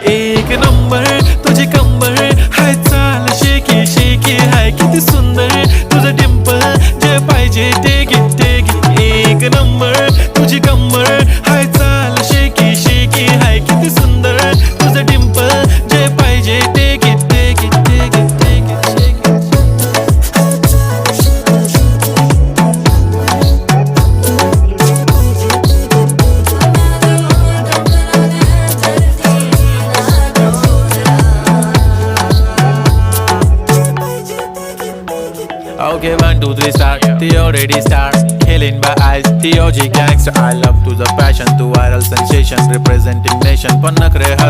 एक नंबर तुझी कंबर हाय, चाल शेकी शेकी हाय, किती सुंदर तुझं डिंपल, जे पाहिजे ते घे ते घे. एक नंबर तुझी कंबर हाय, चाल शेकी शेकी हाय, किती सुंदर तुझं डिंपल, जे पाहिजे ते घे ते घे ते घे ते घे. Okay, 1, 2, 3 start. The already start. Killing by eyes. The OG gangster. I love to the passion, to viral sensation, representing nation. Panakre hazar.